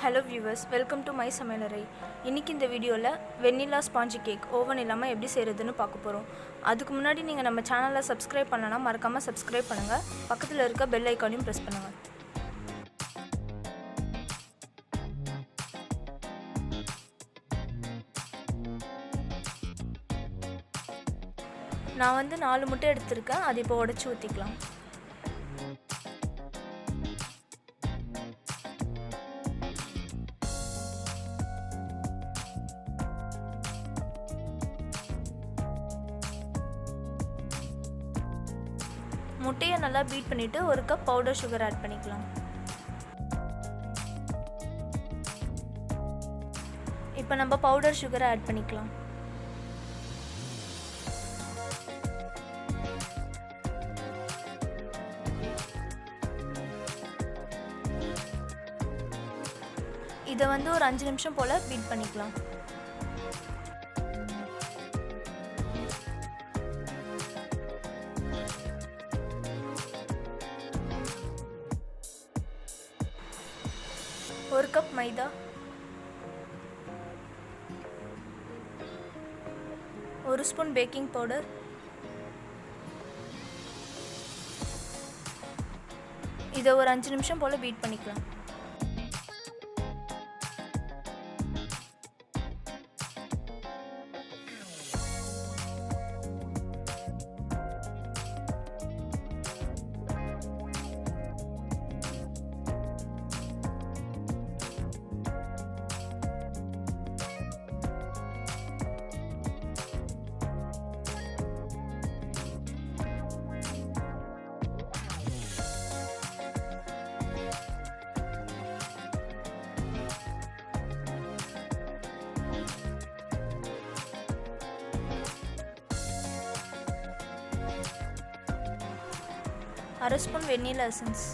Hello viewers, welcome to my samayal arai. இன்னைக்கு இந்த வீடியோல வெனிலா ஸ்பாஞ்சி கேக் ஓவன் இல்லாம எப்படி செய்யறதுன்னு பார்க்க போறோம். அதுக்கு முன்னாடி நீங்க நம்ம சேனலை சப்ஸ்கிரைப் பண்ணலனா மறக்காம சப்ஸ்கிரைப் பண்ணுங்க. பக்கத்துல இருக்க பெல் ஐகானையும் பிரஸ் பண்ணுங்க. நான் வந்து 4 முட்டை எடுத்துர்க்கேன். அதை இப்போ உடைச்சு ஊத்திக்கலாம். முட்டையை நல்லா பீட் பண்ணிட்டு 1 கப் பவுடர் சுகர் ஆட் பண்ணிக்கலாம். இப்போ நம்ம பவுடர் சுகரை ஆட் பண்ணிக்கலாம். இதை வந்து ஒரு 5 நிமிஷம் போல பீட் பண்ணிக்கலாம். ஒரு கப் மைதா, 1 ஸ்பூன் பேக்கிங் பவுடர், இதை ஒரு 5 நிமிஷம் போல பீட் பண்ணிக்கலாம். அரை ஸ்பூன் வெனிலா எசன்ஸ்,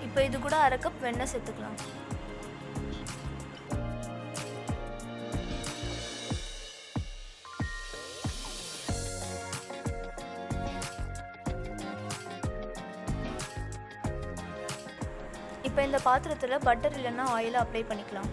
இப்போ இது கூட அரை கப் வெண்ணெய் சேர்த்துக்கலாம். இப்போ இந்த பாத்திரத்தில் பட்டர் இல்லைன்னா ஆயிலை அப்ளை பண்ணிக்கலாம்.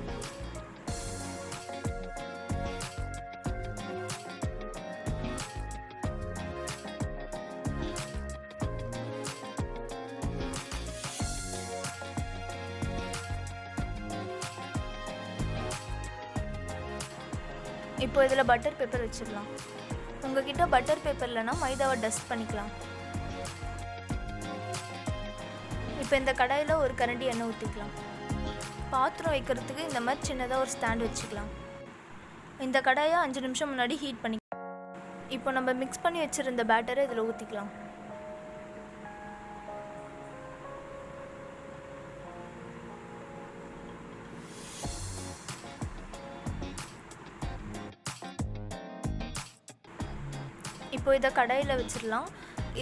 இப்போ இதில் பட்டர் பேப்பர் வச்சிடலாம். உங்ககிட்ட பட்டர் பேப்பர் இல்லைன்னா மைதாவை டஸ்ட் பண்ணிக்கலாம். இப்போ இந்த கடாயில் ஒரு கரண்டி எண்ணெய் ஊற்றிக்கலாம். பாத்திரம் வைக்கிறதுக்கு இந்த மாதிரி சின்னதாக ஒரு ஸ்டாண்ட் வச்சுக்கலாம். இந்த கடாயை 5 நிமிஷம் முன்னாடி ஹீட் பண்ணி இப்போ நம்ம மிக்ஸ் பண்ணி வச்சுருந்த பேட்டரை இதில் ஊற்றிக்கலாம். இப்போ இதை கடாயில் வச்சிடலாம்.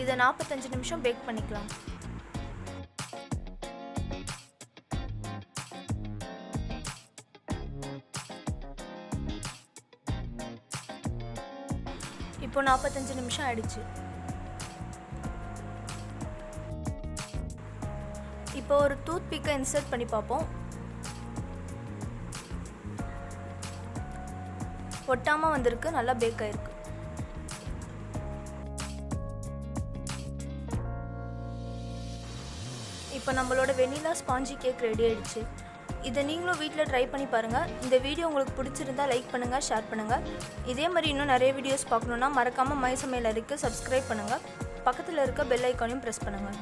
இதை 45 நிமிஷம் பேக் பண்ணிக்கலாம். இப்போ 45 நிமிஷம் ஆயிடுச்சு. இப்போ ஒரு டூத் பிக்கை இன்சர்ட் பண்ணி பார்ப்போம். ஒட்டாமல் வந்திருக்கு, நல்லா பேக் ஆயிருக்கு. இப்போ நம்மளோட வெனிலா ஸ்பாஞ்சி கேக் ரெடி ஆயிடுச்சு. இதை நீங்களும் வீட்டில் ட்ரை பண்ணி பாருங்கள். இந்த வீடியோ உங்களுக்கு பிடிச்சிருந்தா லைக் பண்ணுங்கள், ஷேர் பண்ணுங்கள். இதே மாதிரி இன்னும் நிறைய வீடியோஸ் பார்க்கணுன்னா மறக்காமல் மை சமையல் அறைக்கு சப்ஸ்கிரைப் பண்ணுங்கள். பக்கத்தில் இருக்க பெல் ஐக்கானையும் ப்ரெஸ் பண்ணுங்கள்.